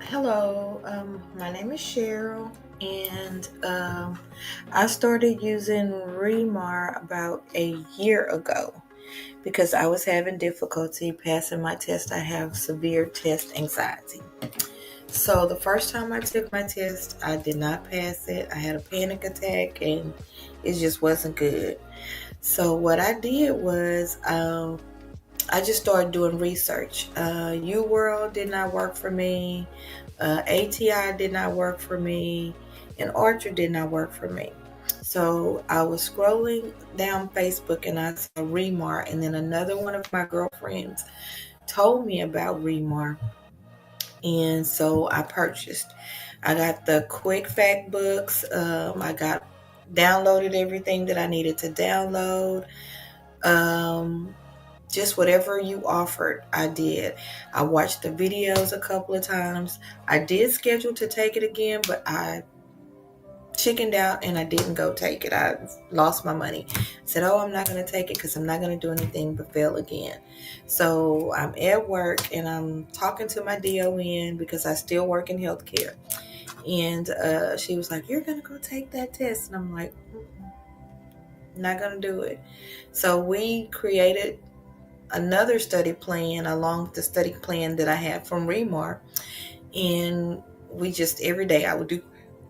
Hello, my name is Cheryl, and I started using ReMar about a year ago because I was having difficulty passing my test. I have severe test anxiety. So the first time I took my test, I did not pass it. I had a panic attack, and it just wasn't good. So what I did was I just started doing research. UWorld did not work for me. ATI did not work for me, and Archer did not work for me. So I was scrolling down Facebook and I saw ReMar, and then another one of my girlfriends told me about ReMar, and so I purchased. I got the quick fact books. I got downloaded everything that I needed to download. Um, just whatever you offered, I did. I watched the videos a couple of times. I did schedule to take it again, but I chickened out and I didn't go take it. I lost my money. I said, oh, I'm not going to take it because I'm not going to do anything but fail again. So I'm at work and I'm talking to my DON because I still work in healthcare. And she was like, you're going to go take that test. And I'm like, not going to do it. So we created another study plan along with the study plan that I had from ReMar, and we just every day I would do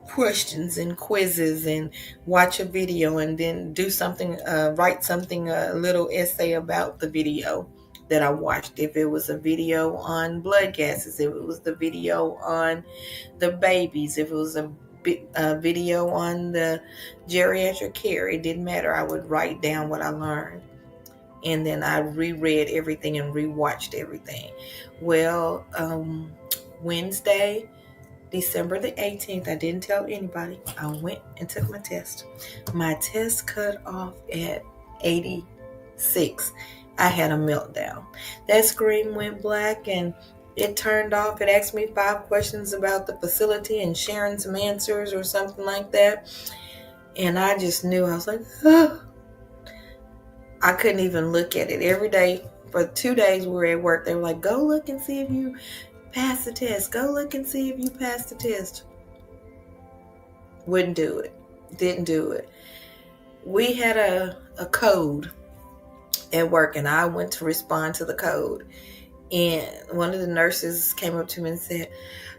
questions and quizzes and watch a video and then do something, write something, a little essay about the video that I watched. If it was a video on blood gases, if it was the video on the babies, if it was a video on the geriatric care, it didn't matter. I would write down what I learned, and then I reread everything and rewatched everything. Well, Wednesday, December the 18th, I didn't tell anybody. I went and took my test. My test cut off at 86. I had a meltdown. That screen went black and it turned off. It asked me 5 questions about the facility and sharing some answers or something like that. And I just knew, I was like, oh. I couldn't even look at it. Every day for 2 days we were at work, they were like, go look and see if you passed the test. Go look and see if you passed the test. Wouldn't do it. Didn't do it. We had a code at work and I went to respond to the code. And one of the nurses came up to me and said,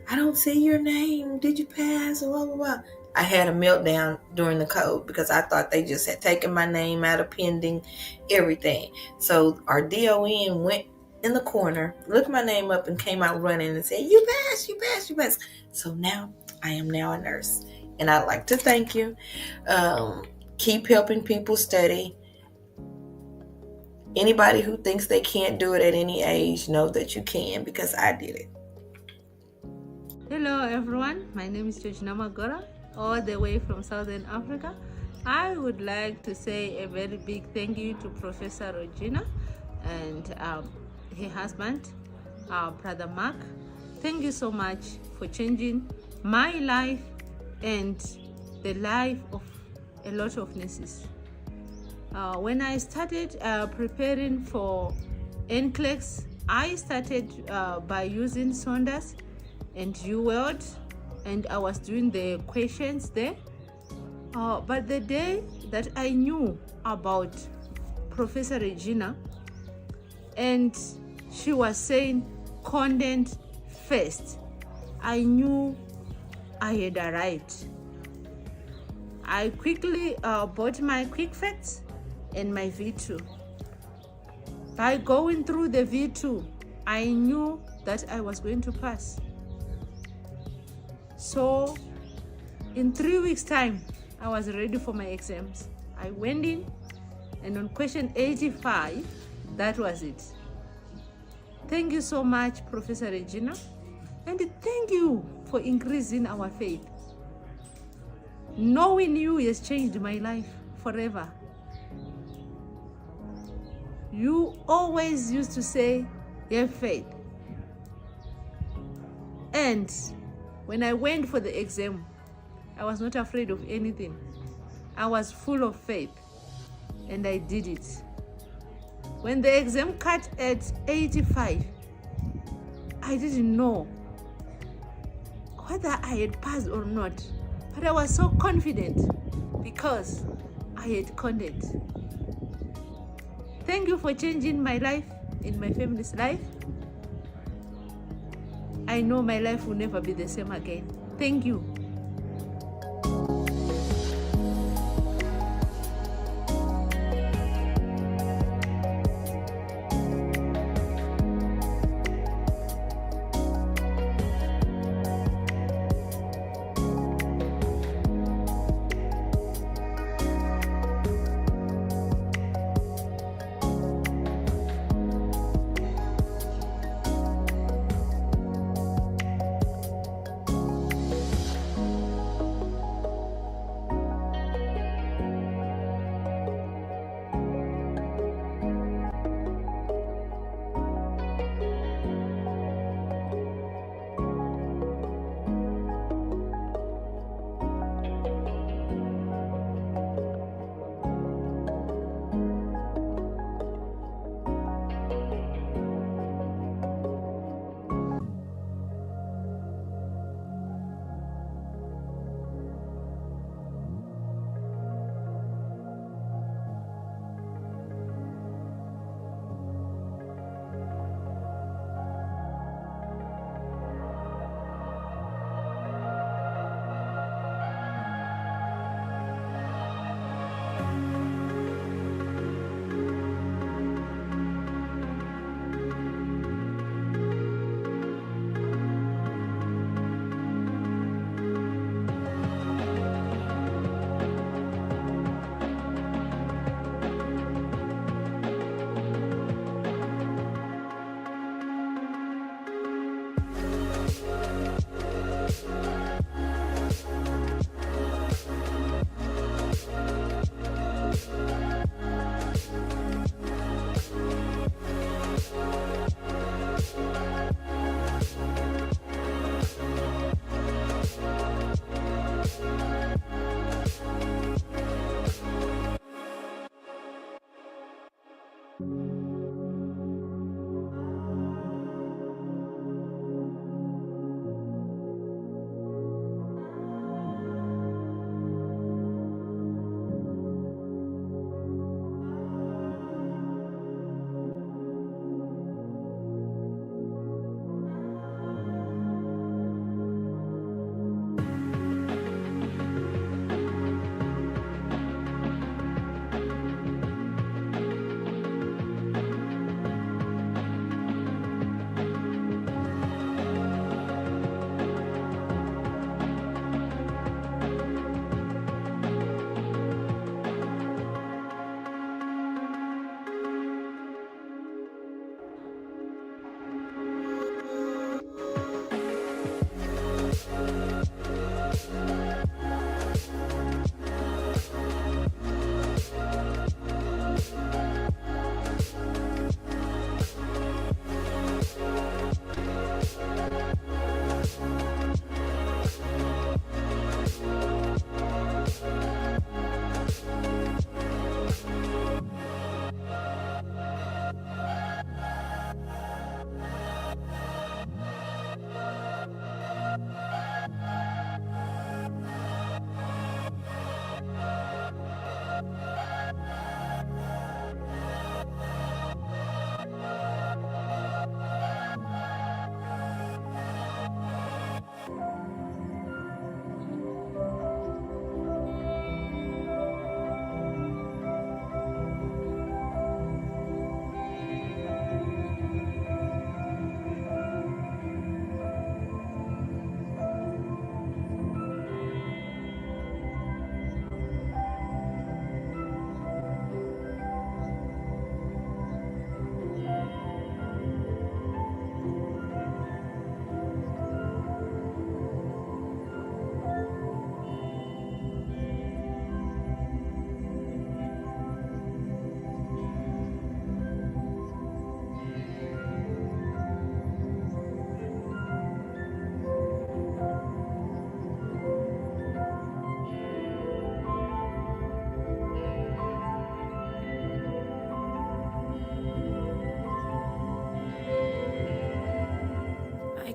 I don't see your name. Did you pass? Blah, blah, blah. I had a meltdown during the code because I thought they just had taken my name out of pending, everything. So our DON went in the corner, looked my name up, and came out running and said, you passed, you passed, you passed. So now I am now a nurse. And I'd like to thank you. Keep helping people study. Anybody who thinks they can't do it at any age, know that you can, because I did it. Hello everyone, my name is Georgina Magora, all the way from Southern Africa. I would like to say a very big thank you to Professor Regina and her husband, Brother Mark. Thank you so much for changing my life and the life of a lot of nurses. When I started preparing for NCLEX, I started by using Saunders and UWorld, and I was doing the questions there. But the day that I knew about Professor Regina, and she was saying content first, I knew I had arrived. I quickly bought my quick facts and my V2. By going through the V2, I knew that I was going to pass. So in 3 weeks time, I was ready for my exams. I went in, and on question 85, That was it. Thank you so much, Professor Regina. And thank you for increasing our faith. Knowing you has changed my life forever. You always used to say, have faith. And when I went for the exam, I was not afraid of anything. I was full of faith, and I did it. When the exam cut at 85, I didn't know whether I had passed or not, but I was so confident because I had conned. Thank you for changing my life and my family's life. I know my life will never be the same again. Thank you.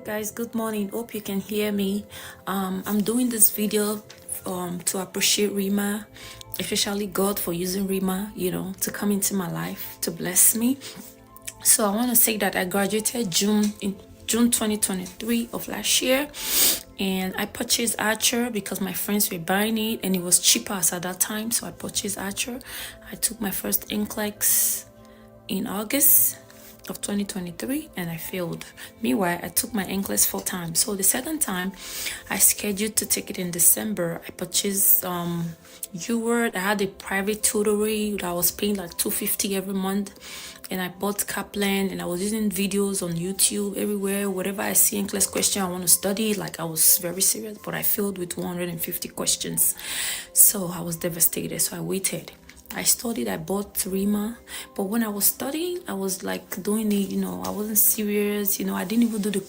Guys, good morning. Hope you can hear me. I'm doing this video to appreciate ReMar, especially God for using ReMar, to come into my life to bless me. So I want to say that I graduated in June 2023 of last year, and I purchased Archer because my friends were buying it and it was cheaper as at that time. So I purchased Archer. I took my first NCLEX in August of 2023 and I failed. Meanwhile, I took my NCLEX 4 times. So the second time I scheduled to take it in December. I purchased UWord. I had a private tutoring that I was paying like $250 every month, and I bought Kaplan and I was using videos on YouTube everywhere. Whatever I see NCLEX question I want to study, like I was very serious, but I failed with 150 questions. So I was devastated. So I waited. I studied, I bought ReMar, but when I was studying, I was like doing it, I wasn't serious, I didn't even do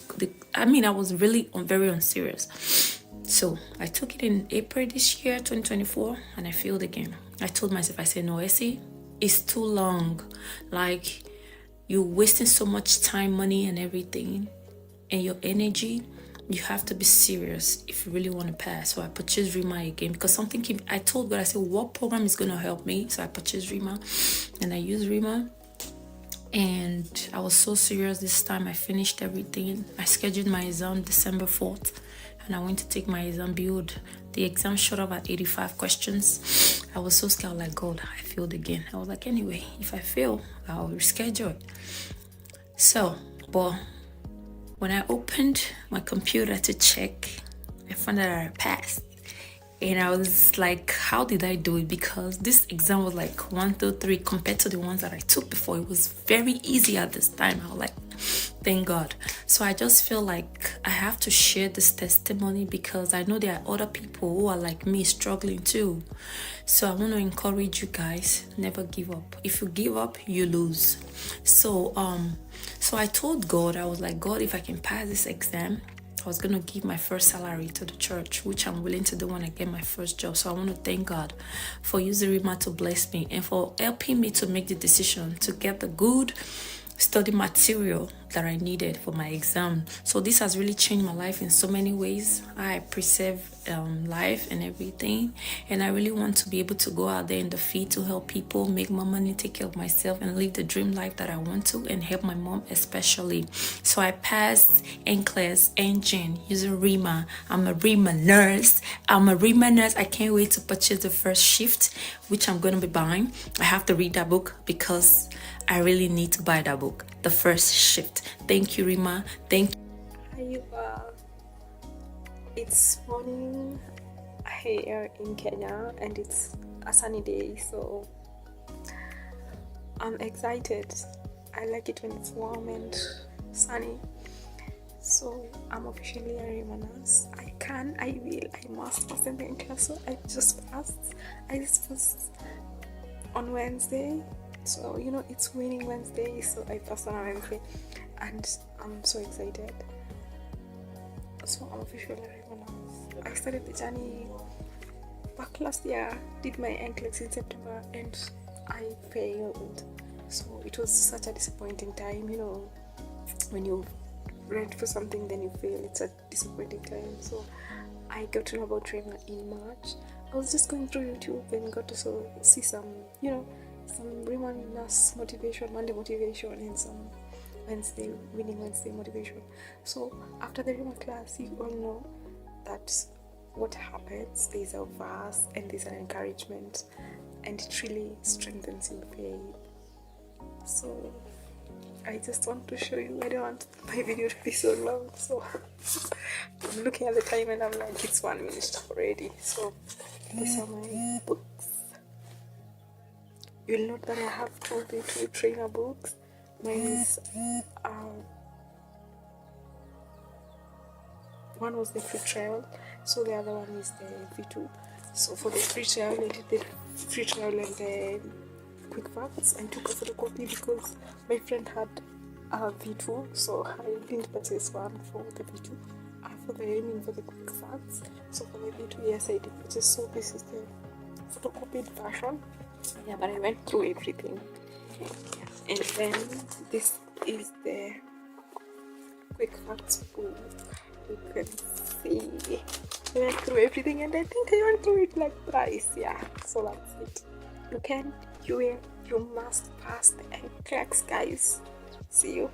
I was really very unserious. So I took it in April this year, 2024, and I failed again. I told myself, I said, no, Essie, it's too long. Like, you're wasting so much time, money, and everything, and your energy. You have to be serious if you really want to pass. So I purchased ReMar again because I told God, I said, what program is going to help me? So I purchased ReMar and I used ReMar. And I was so serious this time. I finished everything. I scheduled my exam December 4th. And I went to take my exam build. The exam showed up at 85 questions. I was so scared, like, God, I failed again. I was like, anyway, if I fail, I'll reschedule it. So, but when I opened my computer to check, I found out I passed. And I was like, how did I do it? Because this exam was like 1 through 3 compared to the ones that I took before. It was very easy at this time. I was like, thank God. So I just feel like I have to share this testimony because I know there are other people who are like me struggling too. So I want to encourage you guys, never give up. If you give up, you lose. So I told God, I was like, God, if I can pass this exam, I was going to give my first salary to the church, which I'm willing to do when I get my first job. So I want to thank God for using ReMar to bless me and for helping me to make the decision to get the good study material that I needed for my exam. So this has really changed my life in so many ways. I preserve life and everything, and I really want to be able to go out there in the field to help people, make more money, take care of myself, and live the dream life that I want to, and help my mom especially. So I passed NCLEX engine using ReMar. I'm a ReMar nurse. I can't wait to purchase the first shift, which I'm going to be buying. I have to read that book because I really need to buy that book, The First Shift. Thank you, ReMar. Thank you. Hi, it's morning here in Kenya and it's a sunny day, so I'm excited. I like it when it's warm and sunny. So I'm officially a ReMar nurse. I must pass the main class. So I just passed on Wednesday. So it's winning Wednesday, so I passed on Wednesday and I'm so excited. So I'm officially a ReMar nurse. I started the journey back last year, did my NCLEX in September and I failed. So it was such a disappointing time, when you read for something then you fail, it's a disappointing time. So I got to know about ReMar in March. I was just going through YouTube and got to see some ReMar nurse motivation, Monday motivation, and some winning Wednesday motivation. So after the ReMar class, you all know that what happens, there's a verse and there's an encouragement, and it really strengthens your faith. So I just want to show you. I don't want my video to be so long, so I'm looking at the time and I'm like, it's 1 minute already. So these are my books. You'll note that I have 2 trainer books. Mine is one was the free trial, so the other one is the V2. So for the free trial, I did the free trial and the quick facts. I took a photocopy because my friend had a V2, so I didn't purchase one for the V2. For the quick facts. So for the V2, yes, I did purchase. So this is the photocopied version. Yeah, but I went through everything. And then this is the quick facts book. You can see I went through everything, and I think I went through it like thrice. Yeah, so that's it. You wear your mask fast and cracks, guys. See you.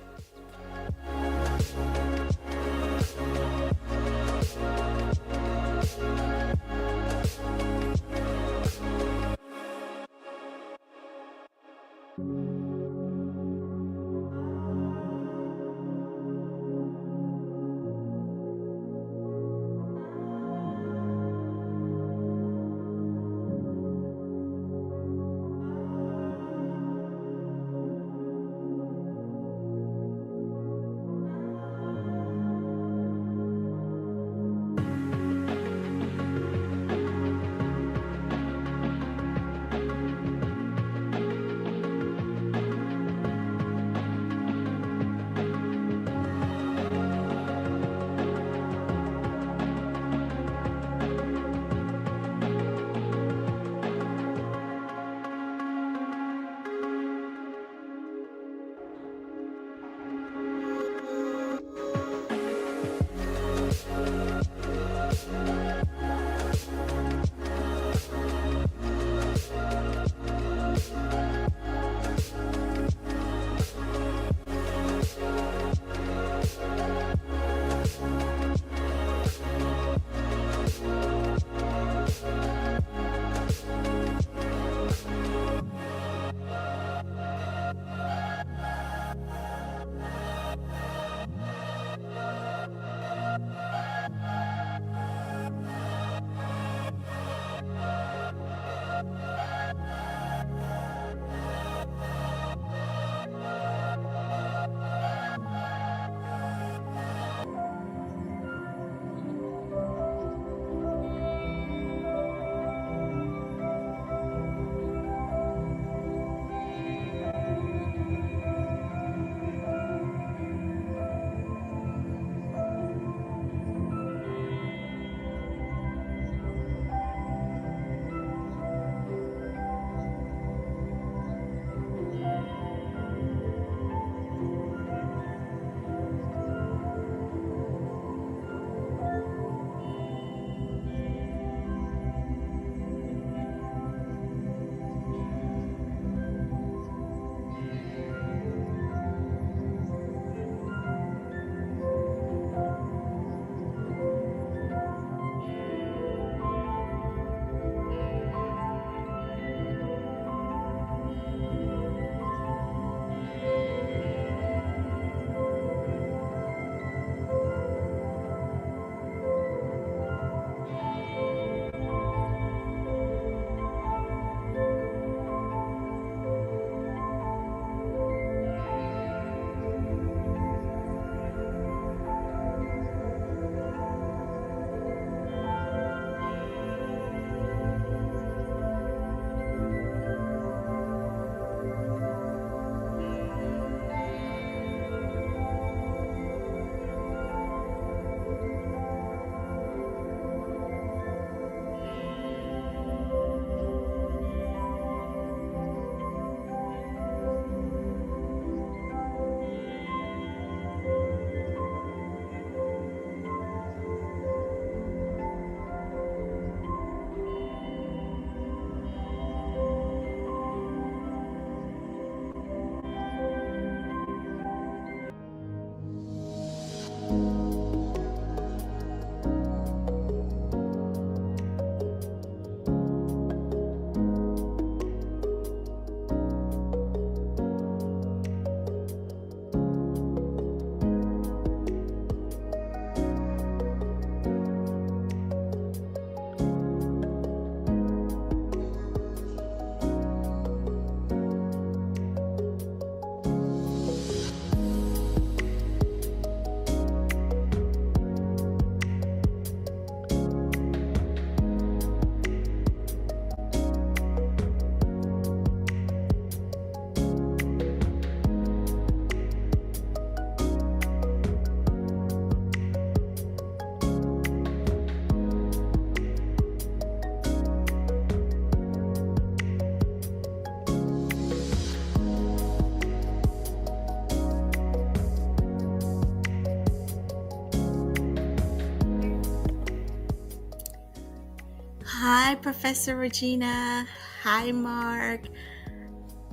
Hi, Professor Regina. Hi, Mark.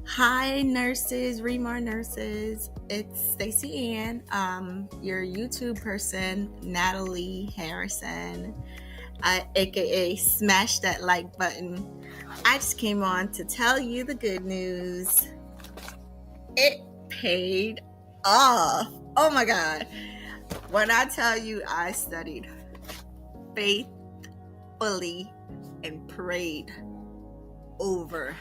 Hi, nurses, ReMar nurses. It's Stacey Ann, your YouTube person, Natalie Harrison, aka Smash That Like Button. I just came on to tell you the good news. It paid off. Oh my God. When I tell you I studied faithfully and prayed over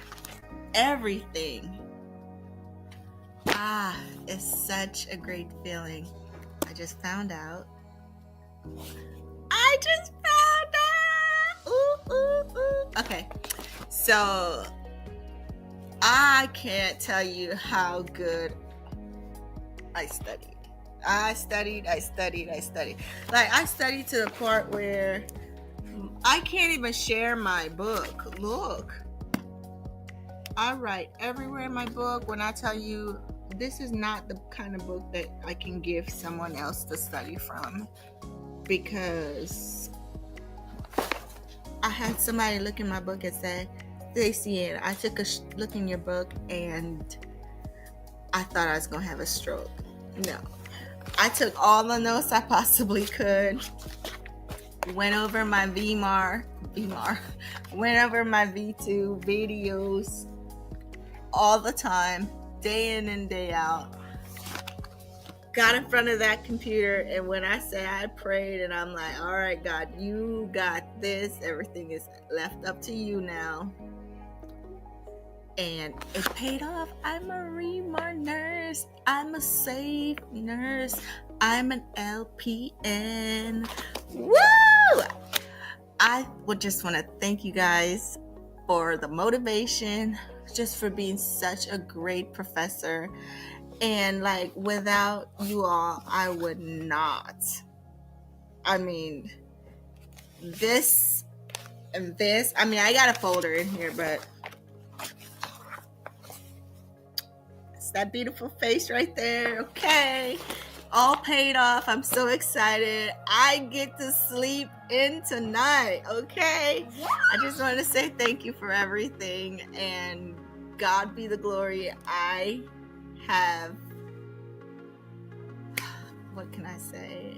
everything. It's such a great feeling. I just found out. Ooh, ooh, ooh. Okay. So I can't tell you how good I studied. I studied. Like, I studied to the part where I can't even share my book. Look. I write everywhere in my book. When I tell you, this is not the kind of book that I can give someone else to study from, because I had somebody look in my book and say, Stacey, I took a look in your book and I thought I was going to have a stroke. No. I took all the notes I possibly could, went over my went over my V2 videos all the time, day in and day out. Got in front of that computer, and when I say I prayed, and I'm like, all right, God, you got this. Everything is left up to you now. And it paid off. I'm a ReMar nurse. I'm a safe nurse. I'm an LPN. Woo! I would just want to thank you guys for the motivation, just for being such a great professor. And like, without you all, I would not. I mean, this and this. I mean, I got a folder in here, but it's that beautiful face right there. Okay. All paid off. I'm so excited. I get to sleep in tonight. Okay. I just want to say thank you for everything, and God be the glory. I have, what can I say?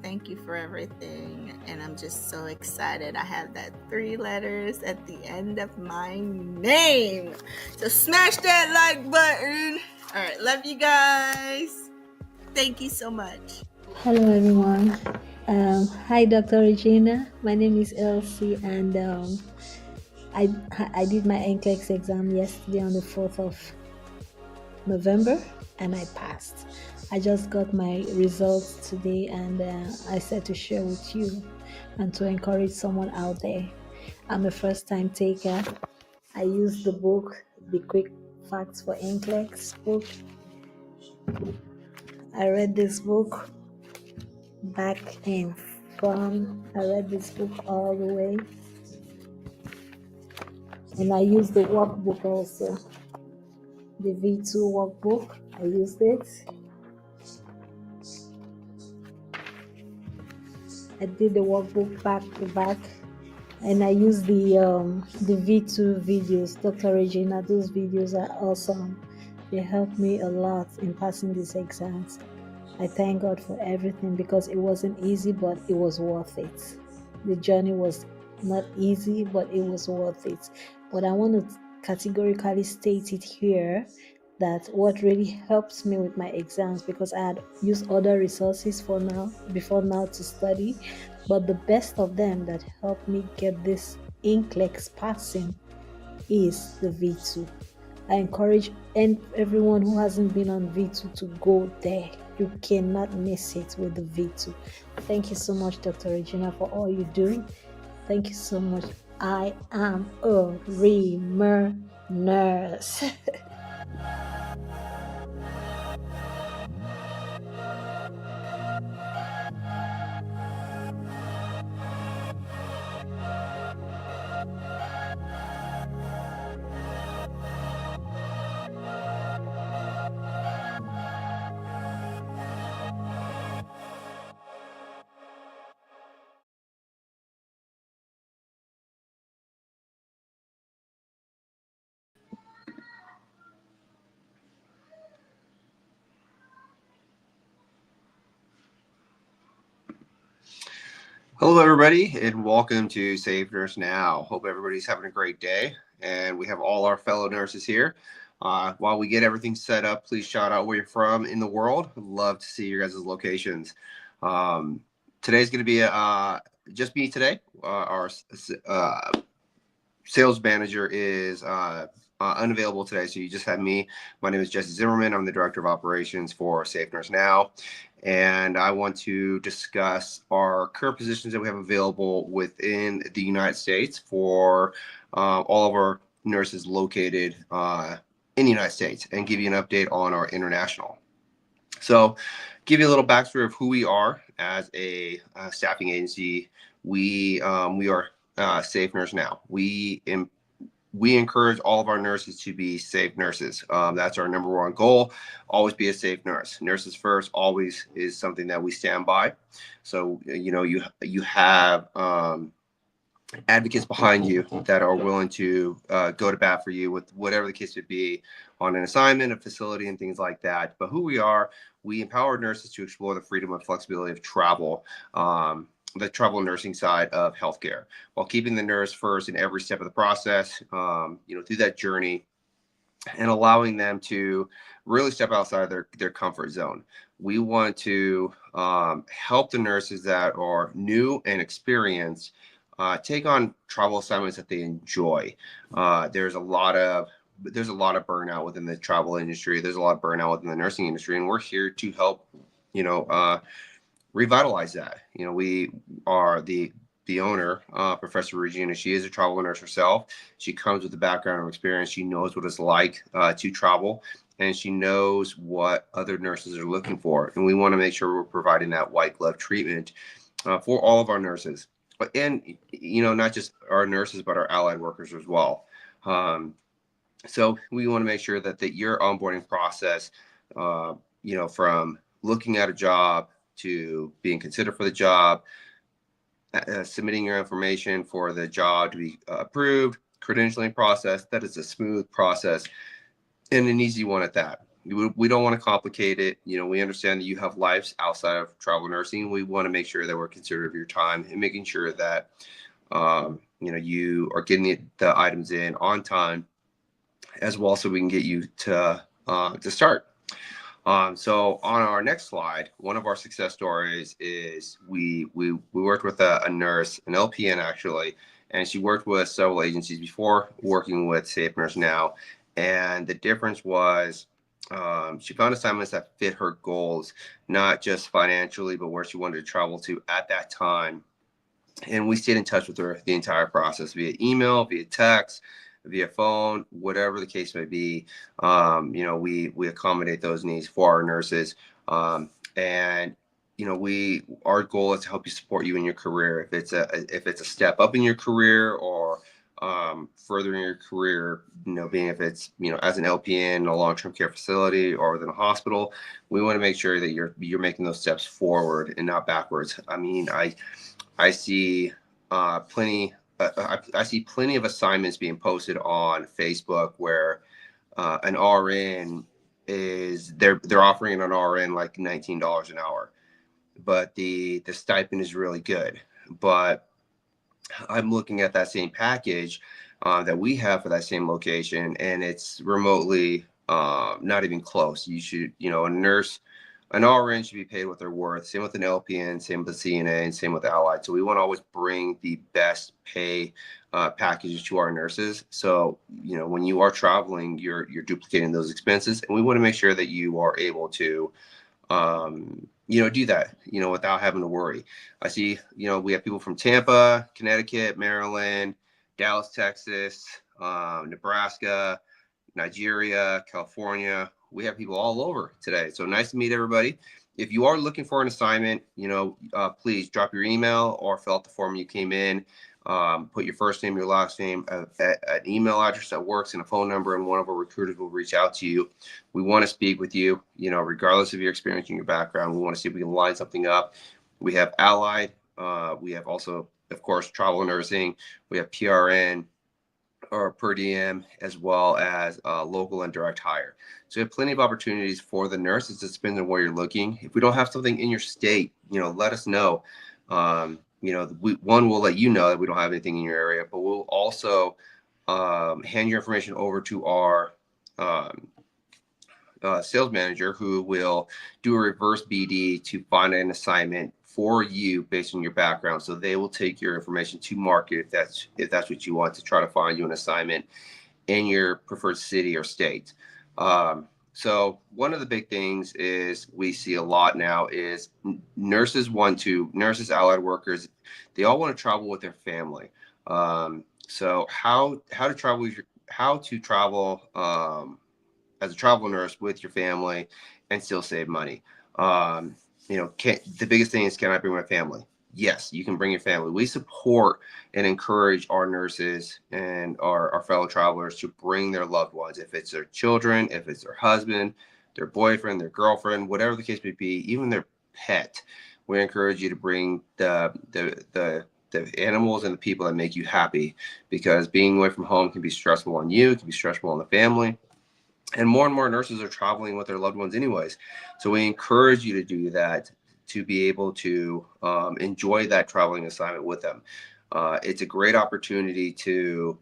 Thank you for everything, and I'm just so excited. I have that 3 letters at the end of my name. So smash that like button. All right, love you guys. Thank you so much. Hello, everyone. Hi, Dr. Regina. My name is Elsie, and I did my NCLEX exam yesterday on the 4th of November, and I passed. I just got my results today, and I said to share with you and to encourage someone out there. I'm a first-time taker. I used the book, The Quick Facts for NCLEX book. I read this book back and from. I read this book all the way, and I used the workbook also, the V2 workbook. I used it. I did the workbook back to back, and I used the V2 videos. Dr. Regina, those videos are awesome. They helped me a lot in passing these exams. I thank God for everything, because it wasn't easy, but it was worth it. The journey was not easy, but it was worth it. But I want to categorically state it here that what really helps me with my exams, because I had used other resources before now to study, but the best of them that helped me get this NCLEX passing is the V2. I encourage everyone who hasn't been on V2 to go there. You cannot miss it with the V2. Thank you so much, Dr. Regina, for all you do. Thank you so much. I am a ReMar nurse. Hello, everybody, and welcome to Save Nurse Now. Hope everybody's having a great day, and we have all our fellow nurses here. While we get everything set up, please shout out where you're from in the world. I'd love to see your guys' locations. Um, Today's going to be just me today. Our sales manager is unavailable today, so you just have me. My name is Jesse Zimmerman. I'm the director of operations for Safe Nurse Now, and I want to discuss our current positions that we have available within the United States for all of our nurses located in the United States, and give you an update on our international. So, give you a little backstory of who we are as a staffing agency. We are Safe Nurse Now. We encourage all of our nurses to be safe nurses. That's our number one goal. Always be a safe nurse. Nurses first always is something that we stand by. So you have advocates behind you that are willing to go to bat for you with whatever the case would be on an assignment, a facility, and things like that. But who we are, we empower nurses to explore the freedom and flexibility of travel, the travel nursing side of healthcare, while keeping the nurse first in every step of the process, through that journey, and allowing them to really step outside of their comfort zone. We want to help the nurses that are new and experienced take on travel assignments that they enjoy. There's a lot of burnout within the travel industry. There's a lot of burnout within the nursing industry, and we're here to help, revitalize that. We are the owner, Professor Regina. She is a travel nurse herself. She comes with a background of experience. She knows what it's like to travel, and she knows what other nurses are looking for. And we want to make sure we're providing that white glove treatment for all of our nurses, and not just our nurses, but our allied workers as well. So we want to make sure that your onboarding process, from looking at a job to being considered for the job, submitting your information for the job to be approved, credentialing process, that is a smooth process and an easy one at that. We don't want to complicate it. We understand that you have lives outside of travel nursing. We want to make sure that we're considerate of your time and making sure that you are getting the items in on time as well, so we can get you to start. So on our next slide, one of our success stories is we worked with a nurse, an LPN actually, and she worked with several agencies before working with Safe Nurse Now. And the difference was she found assignments that fit her goals, not just financially, but where she wanted to travel to at that time. And we stayed in touch with her the entire process via email, via text, via phone, whatever the case may be. We accommodate those needs for our nurses. And our goal is to help you support you in your career. If it's a step up in your career, or furthering your career, being if it's as an LPN in a long-term care facility or within a hospital, we want to make sure that you're making those steps forward and not backwards. I mean, I see plenty. I see plenty of assignments being posted on Facebook where an RN they're offering an RN like $19 an hour, but the stipend is really good. But I'm looking at that same package that we have for that same location, and it's remotely not even close. You should, an RN should be paid what they're worth. Same with an LPN, same with a CNA, and same with Allied. So we want to always bring the best pay packages to our nurses. So, when you are traveling, you're duplicating those expenses, and we want to make sure that you are able to do that, without having to worry. I see, we have people from Tampa, Connecticut, Maryland, Dallas, Texas, Nebraska, Nigeria, California. We have people all over today. So nice to meet everybody. If you are looking for an assignment, please drop your email or fill out the form you came in. Put your first name, your last name, an email address that works, and a phone number, and one of our recruiters will reach out to you. We want to speak with you, regardless of your experience and your background. We want to see if we can line something up. We have Allied. We have also, of course, travel nursing. We have PRN or per diem, as well as local and direct hire. So we have plenty of opportunities for the nurses. It depends on where you're looking. If we don't have something in your state, let us know. one will let you know that we don't have anything in your area, but we'll also hand your information over to our um, sales manager, who will do a reverse BD to find an assignment for you based on your background. So they will take your information to market if that's what you want, to try to find you an assignment in your preferred city or state. So one of the big things is we see a lot now is nurses, allied workers, they all want to travel with their family. So how to travel as a travel nurse with your family and still save money. Um, the biggest thing is, can I bring my family? Yes, you can bring your family. We support and encourage our nurses and our fellow travelers to bring their loved ones, if it's their children, if it's their husband, their boyfriend, their girlfriend, whatever the case may be, even their pet. We encourage you to bring the animals and the people that make you happy, because being away from home can be stressful on you, it can be stressful on the family, and more nurses are traveling with their loved ones anyways. So we encourage you to do that, to be able to enjoy that traveling assignment with them. It's a great opportunity to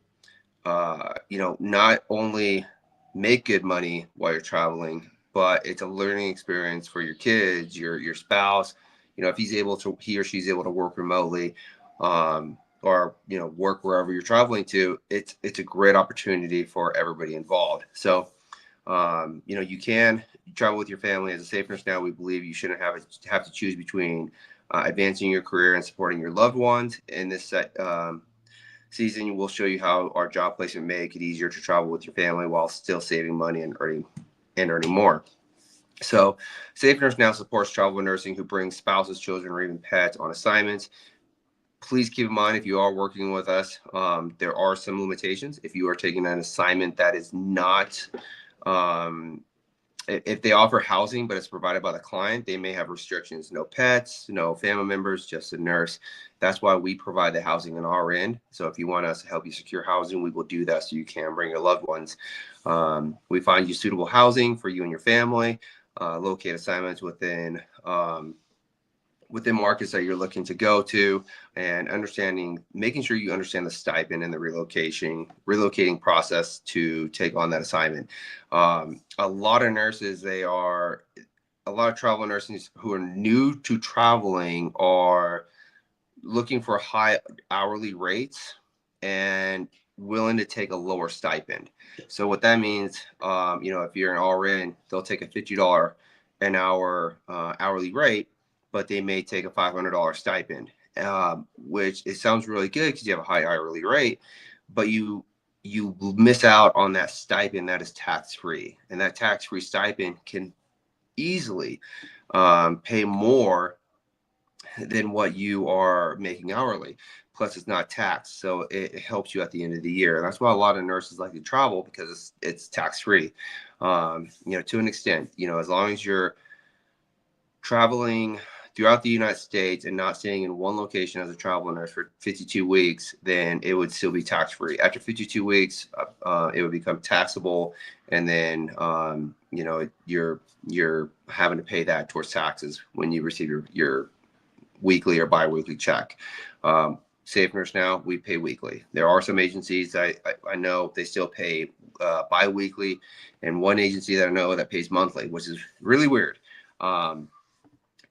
not only make good money while you're traveling, but it's a learning experience for your kids, your spouse. If he or she's able to work remotely, or work wherever you're traveling to, it's a great opportunity for everybody involved. So you can travel with your family. As a safe nurse now, we believe you shouldn't have to choose between advancing your career and supporting your loved ones. In this season, we'll show you how our job placement make it easier to travel with your family while still saving money and earning more. So, Safe Nurse now supports travel nursing who brings spouses, children, or even pets on assignments. Please keep in mind, if you are working with us, there are some limitations. If you are taking an assignment that is not if they offer housing but it's provided by the client, they may have restrictions: no pets, no family members, just a nurse. That's why we provide the housing on our end. So if you want us to help you secure housing, we will do that so you can bring your loved ones. We find you suitable housing for you and your family, locate assignments within markets that you're looking to go to, and making sure you understand the stipend and the relocating process to take on that assignment. A lot of travel nurses who are new to traveling are looking for high hourly rates and willing to take a lower stipend. So what that means, if you're an RN, they'll take a $50 an hour hourly rate, but they may take a $500 stipend, which it sounds really good because you have a high hourly rate, but you miss out on that stipend that is tax free, and that tax free stipend can easily pay more than what you are making hourly. Plus, it's not taxed, so it helps you at the end of the year. And that's why a lot of nurses like to travel, because it's tax free. To an extent, as long as you're traveling throughout the United States and not staying in one location as a travel nurse for 52 weeks, then it would still be tax free. After 52 weeks, it would become taxable, and then you're having to pay that towards taxes when you receive your weekly or bi-weekly check. Safe Nurse now, we pay weekly. There are some agencies I know they still pay bi-weekly, and one agency that I know that pays monthly, which is really weird.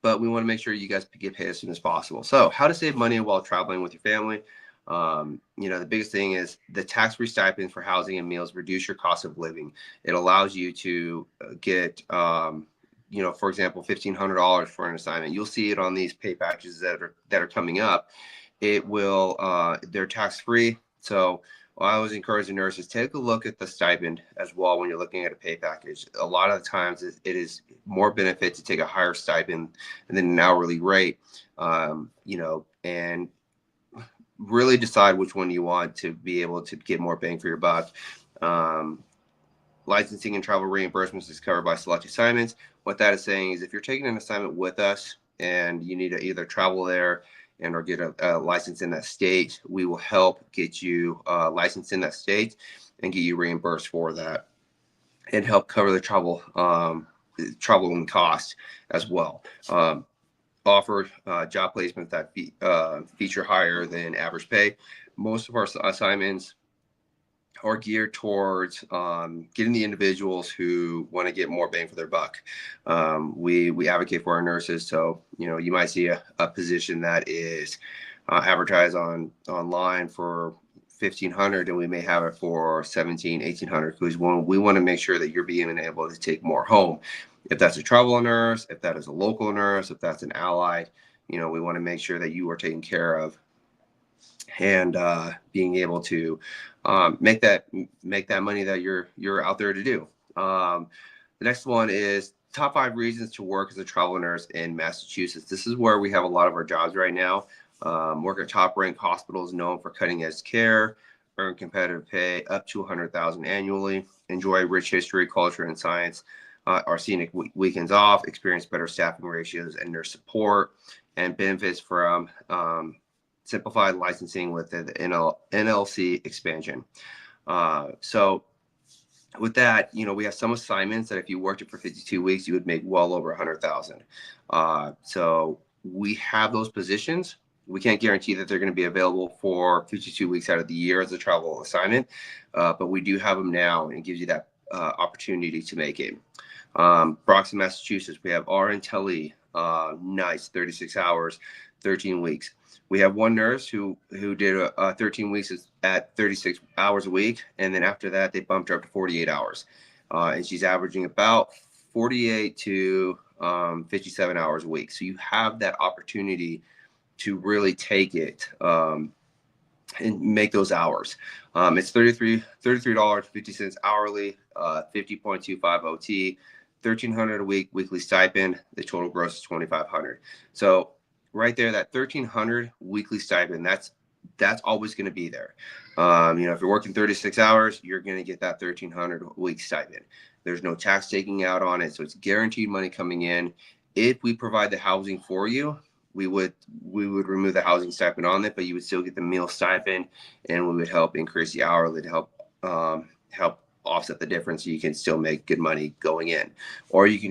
But we want to make sure you guys get paid as soon as possible. So how to save money while traveling with your family. The biggest thing is the tax-free stipend for housing and meals reduce your cost of living. It allows you to get for example, $1,500 for an assignment. You'll see it on these pay packages that are coming up. It will they're tax free. So I always encourage the nurses, take a look at the stipend as well when you're looking at a pay package. A lot of the times it is more benefit to take a higher stipend than an hourly rate. And really decide which one you want to be able to get more bang for your buck. Licensing and travel reimbursements is covered by select assignments. What that is saying is, if you're taking an assignment with us and you need to either travel there and or get a license in that state, we will help get you licensed in that state and get you reimbursed for that, and help cover the traveling cost as well. offer job placements that feature higher than average pay. Most of our assignments are geared towards getting the individuals who want to get more bang for their buck. We advocate for our nurses, so you might see a position that is advertised online for 1,500, and we may have it for 1,700, 1,800, because we want to make sure that you're being able to take more home. If that's a travel nurse, if that is a local nurse, if that's an allied, we want to make sure that you are taken care of, and being able to make that money that you're out there to do. The next one is top 5 reasons to work as a travel nurse in Massachusetts. This is where we have a lot of our jobs right now. Work at top ranked hospitals known for cutting edge care, earn competitive pay up to $100,000 annually, enjoy rich history, culture, and science, our scenic weekends off, experience better staffing ratios and nurse support, and benefits from simplified licensing with the NLC expansion. So with that, we have some assignments that if you worked it for 52 weeks, you would make well over 100,000. So we have those positions. We can't guarantee that they're going to be available for 52 weeks out of the year as a travel assignment, but we do have them now, and it gives you that opportunity to make it. Broxton, Massachusetts, we have RN Tele, nights, 36 hours, 13 weeks. We have one nurse who did 13 weeks at 36 hours a week, and then after that, they bumped her up to 48 hours. And she's averaging about 48 to 57 hours a week. So you have that opportunity to really take it and make those hours. It's $33.50 hourly, 50.25 OT, $1,300 a week weekly stipend. The total gross is $2,500. So right there, that $1,300 weekly stipend, that's always going to be there. If you're working 36 hours, you're going to get that $1,300 week stipend. There's no tax taking out on it, so it's guaranteed money coming in. If we provide the housing for you, we would remove the housing stipend on it, but you would still get the meal stipend, and we would help increase the hourly to help offset the difference, so you can still make good money going in, or you can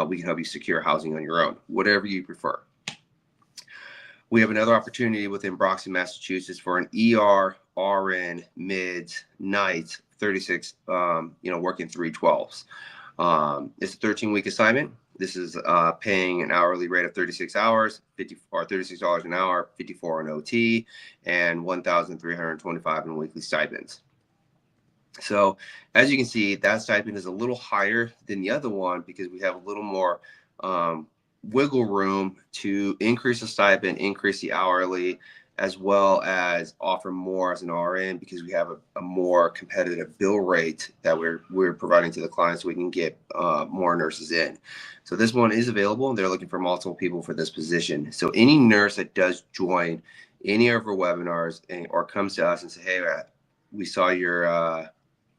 we can help you secure housing on your own, whatever you prefer. We have another opportunity within Broxton, Massachusetts for an ER, RN, mids, nights, 36, working 312s. It's a 13-week assignment. This is paying an hourly rate of 36 hours, $36 an hour, 54 in OT, and $1,325 in weekly stipends. So as you can see, that stipend is a little higher than the other one because we have a little more wiggle room to increase the stipend, increase the hourly, as well as offer more as an RN, because we have a more competitive bill rate that we're providing to the clients, so we can get more nurses in. So this one is available, and they're looking for multiple people for this position. So any nurse that does join any of our webinars or comes to us and say, hey, we saw your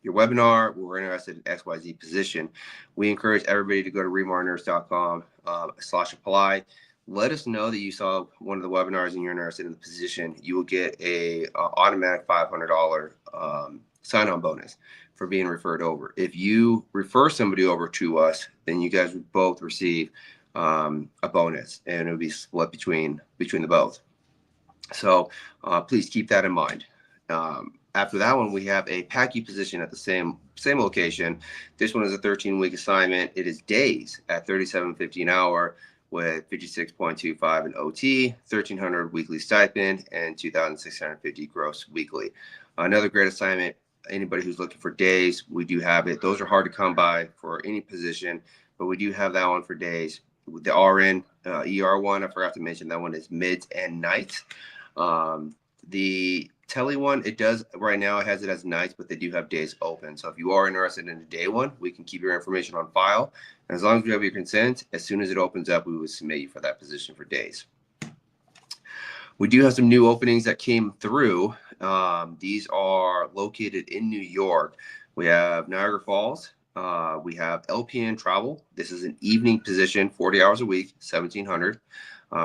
webinar, we're interested in XYZ position, we encourage everybody to go to remarnurse.com/apply. Let us know that you saw one of the webinars and you're interested in the position. You will get a automatic $500 sign-on bonus for being referred over. If you refer somebody over to us, then you guys would both receive a bonus, and it would be split between the both. So please keep that in mind. After that one, we have a packy position at the same location. This one is a 13-week assignment. It is days at $37.50 an hour with 56.25 in OT, $1,300 weekly stipend, and $2,650 gross weekly. Another great assignment. Anybody who's looking for days, we do have it. Those are hard to come by for any position, but we do have that one for days. With the RN, ER one, I forgot to mention that one is mids and nights. The Tele one, it does right now, it has it as nights, but they do have days open. So if you are interested in a day one, we can keep your information on file. And as long as we have your consent, as soon as it opens up, we will submit you for that position for days. We do have some new openings that came through. These are located in New York. We have Niagara Falls. We have LPN travel. This is an evening position, 40 hours a week, $1,700.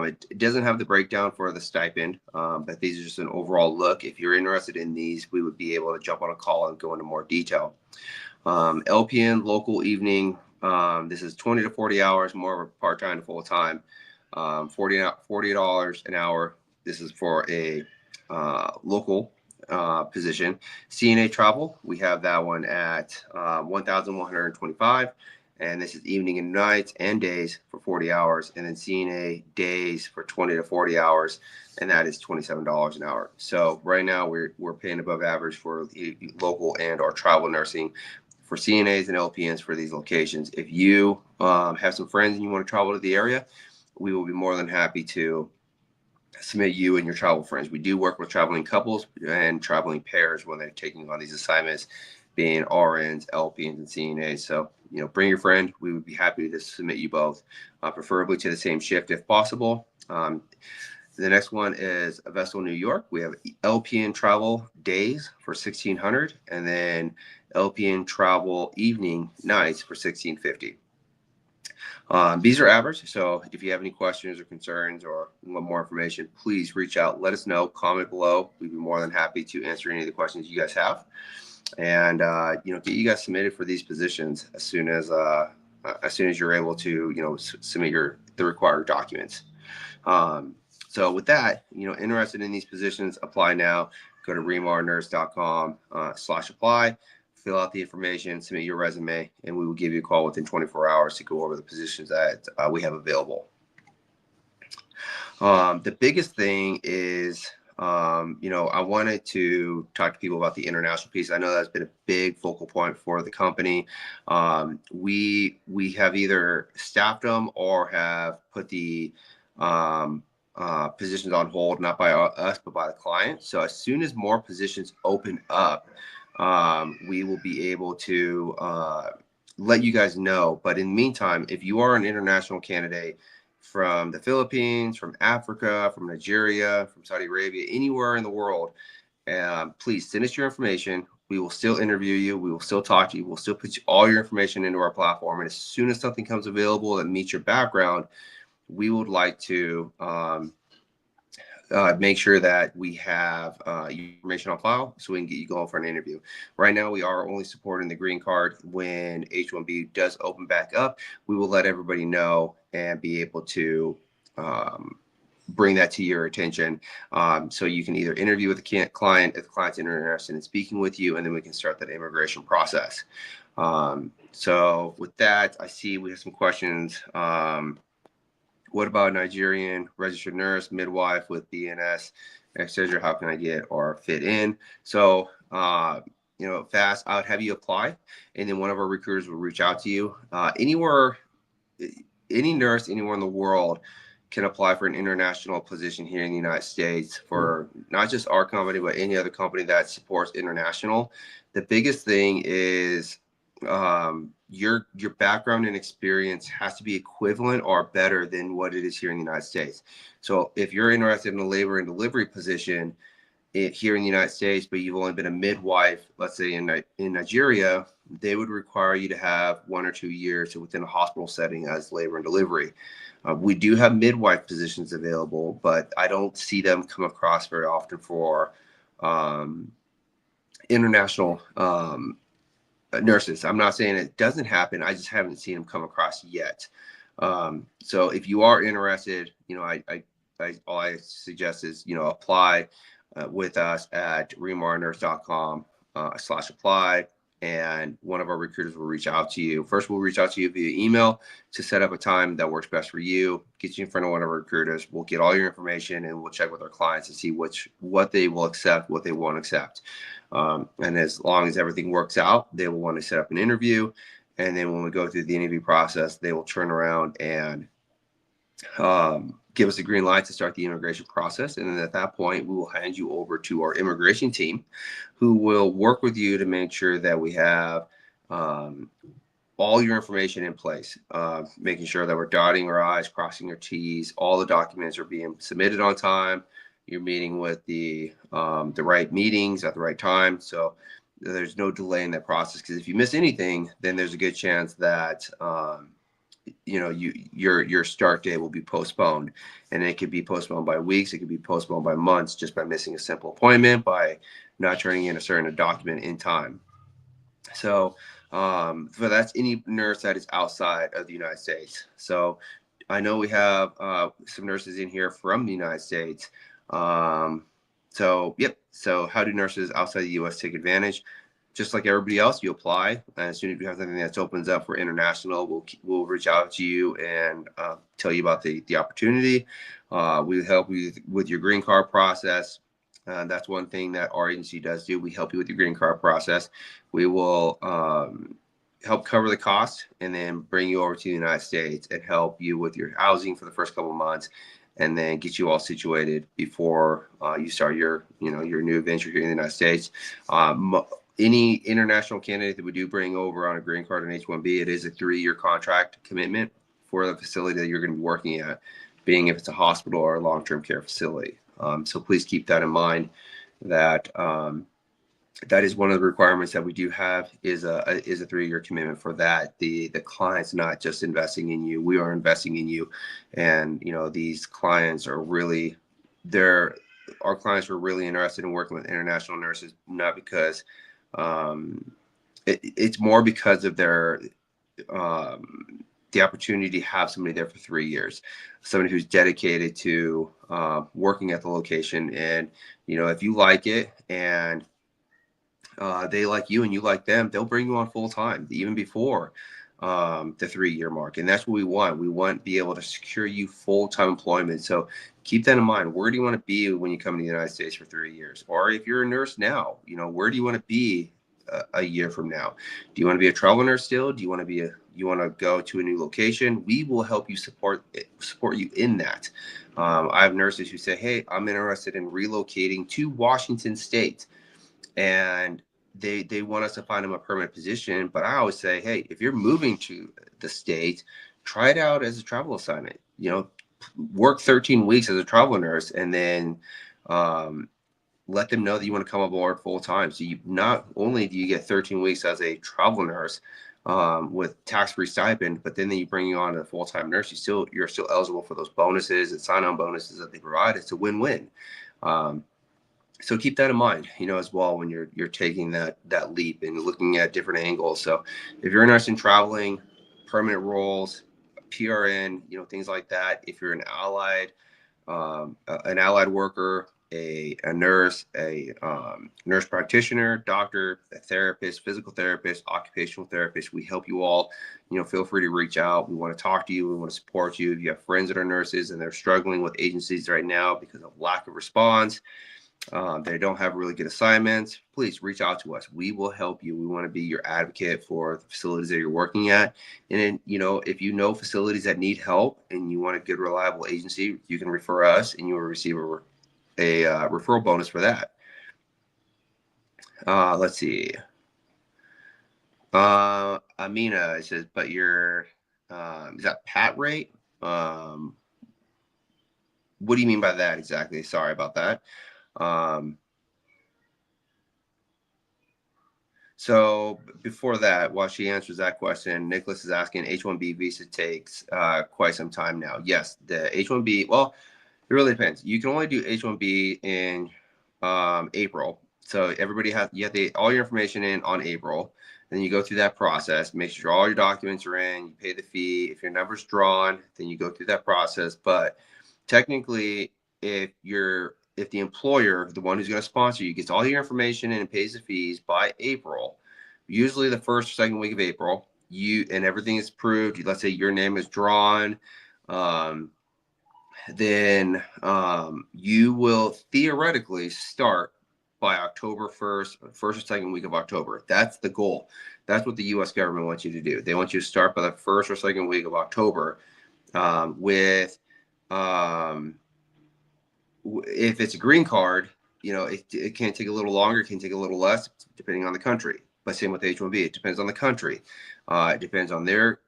It doesn't have the breakdown for the stipend, but these are just an overall look. If you're interested in these, we would be able to jump on a call and go into more detail. LPN local evening. This is 20 to 40 hours, more of a part-time to full-time. $40 an hour. This is for a local position. CNA travel, we have that one at 1,125, and this is evening and nights and days for 40 hours, and then CNA days for 20 to 40 hours, and that is $27 an hour. So right now we're paying above average for local and or travel nursing for CNAs and LPNs for these locations. If you have some friends and you want to travel to the area, we will be more than happy to submit you and your travel friends. We do work with traveling couples and traveling pairs when they're taking on these assignments, being RNs, LPNs, and CNAs. So, bring your friend. We would be happy to submit you both, preferably to the same shift if possible. The next one is Vestal, New York. We have LPN travel days for $1,600, and then LPN travel evening nights for $1,650. These are average. So if you have any questions or concerns or want more information, please reach out. Let us know. Comment below. We'd be more than happy to answer any of the questions you guys have, and get you guys submitted for these positions as soon as you're able to submit the required documents. So with that, interested in these positions, apply now. Go to remarnurse.com/apply. Fill out the information, submit your resume, and we will give you a call within 24 hours to go over the positions that we have available. The biggest thing is, I wanted to talk to people about the international piece. I know that's been a big focal point for the company. We have either staffed them or have put the positions on hold, not by us, but by the client. So as soon as more positions open up, we will be able to let you guys know. But in the meantime, if you are an international candidate from the Philippines, from Africa, from Nigeria, from Saudi Arabia, anywhere in the world, please send us your information. We will still interview you. We will still talk to you. We'll still put all your information into our platform. And as soon as something comes available that meets your background, we would like to make sure that we have your information on file so we can get you going for an interview. Right now, we are only supporting the green card. When H-1B does open back up, we will let everybody know and be able to bring that to your attention, so you can either interview with the client if the client's interested in speaking with you, and then we can start that immigration process. So with that, I see we have some questions. What about Nigerian registered nurse, midwife with BNS, etc.? How can I get or fit in? So, fast, I would have you apply, and then one of our recruiters will reach out to you. Any nurse anywhere in the world can apply for an international position here in the United States for not just our company, but any other company that supports international. The biggest thing is your background and experience has to be equivalent or better than what it is here in the United States. So if you're interested in a labor and delivery position here in the United States, but you've only been a midwife, let's say in Nigeria, they would require you to have 1 or 2 years within a hospital setting as labor and delivery. We do have midwife positions available, but I don't see them come across very often for international nurses. I'm not saying it doesn't happen. I just haven't seen them come across yet. So if you are interested, all I suggest is, apply with us at remarnurse.com/apply, and one of our recruiters will reach out to you. First, we'll reach out to you via email to set up a time that works best for you, get you in front of one of our recruiters. We'll get all your information, and we'll check with our clients to see what they will accept, what they won't accept. And as long as everything works out, they will want to set up an interview. And then when we go through the interview process, they will turn around and give us a green light to start the immigration process. And then at that point, we will hand you over to our immigration team, who will work with you to make sure that we have all your information in place, making sure that we're dotting our I's, crossing our T's, all the documents are being submitted on time. You're meeting with the right meetings at the right time. So there's no delay in that process, because if you miss anything, then there's a good chance that your start date will be postponed, and it could be postponed by weeks. It could be postponed by months just by missing a simple appointment, by not turning in a certain document in time. So that's any nurse that is outside of the United States. So I know we have some nurses in here from the United States. So, yep. So, how do nurses outside the U.S. take advantage? Just like everybody else, you apply. And as soon as we have something that opens up for international, we'll reach out to you and tell you about the opportunity. We help you with your green card process. That's one thing that our agency does do. We help you with your green card process. We will help cover the cost and then bring you over to the United States and help you with your housing for the first couple of months, and then get you all situated before you start your new adventure here in the United States. Any international candidate that we do bring over on a green card and H-1B, it is a 3-year contract commitment for the facility that you're going to be working at, being if it's a hospital or a long-term care facility. So please keep that in mind, that that is one of the requirements that we do have, is a 3-year commitment for that. The client's not just investing in you, we are investing in you. And these clients are really, our clients are really interested in working with international nurses, not because it's more because of their the opportunity to have somebody there for 3 years, somebody who's dedicated to working at the location. And if you like it and they like you and you like them, they'll bring you on full time, even before the 3-year mark. And that's what we want. We want to be able to secure you full-time employment. So keep that in mind. Where do you want to be when you come to the United States for 3 years? Or if you're a nurse now, where do you want to be a year from now? Do you want to be a travel nurse still? Do you want to go to a new location? We will help you, support you in that. I have nurses who say, hey, I'm interested in relocating to Washington State, and they want us to find them a permanent position. But I always say, hey, if you're moving to the state, try it out as a travel assignment. Work 13 weeks as a travel nurse, and then let them know that you want to come aboard full time. So you, not only do you get 13 weeks as a travel nurse with tax-free stipend, but then you bring you on as a full-time nurse, you're still eligible for those bonuses and sign-on bonuses that they provide. It's a win-win. So keep that in mind, as well, when you're taking that leap and looking at different angles. So if you're interested in traveling, permanent roles, PRN, things like that. If you're an allied worker, a nurse, a nurse practitioner, doctor, a therapist, physical therapist, occupational therapist, we help you all. Feel free to reach out. We want to talk to you. We want to support you. If you have friends that are nurses and they're struggling with agencies right now because of lack of response, they don't have really good assignments, please reach out to us. We will help you. We want to be your advocate for the facilities that you're working at. And then, if you know facilities that need help and you want a good, reliable agency, you can refer us and you will receive a referral bonus for that. Let's see. Amina, it says, but your is that PAT rate? What do you mean by that exactly? Sorry about that. So before that, while she answers that question, Nicholas is asking, H-1B visa takes quite some time now. Yes, the H-1B, well, it really depends. You can only do H-1B in April. So you have all your information in on April. Then you go through that process, make sure all your documents are in, you pay the fee. If your number's drawn, then you go through that process. But technically, if the employer, the one who's going to sponsor you, gets all your information in and pays the fees by April, usually the first or second week of April, and everything is approved. Let's say your name is drawn, then you will theoretically start by October 1st, first or second week of October. That's the goal. That's what the U.S. government wants you to do. They want you to start by the first or second week of October with if it's a green card, it can take a little longer, it can take a little less, depending on the country. But same with H-1B, it depends on the country. It depends on their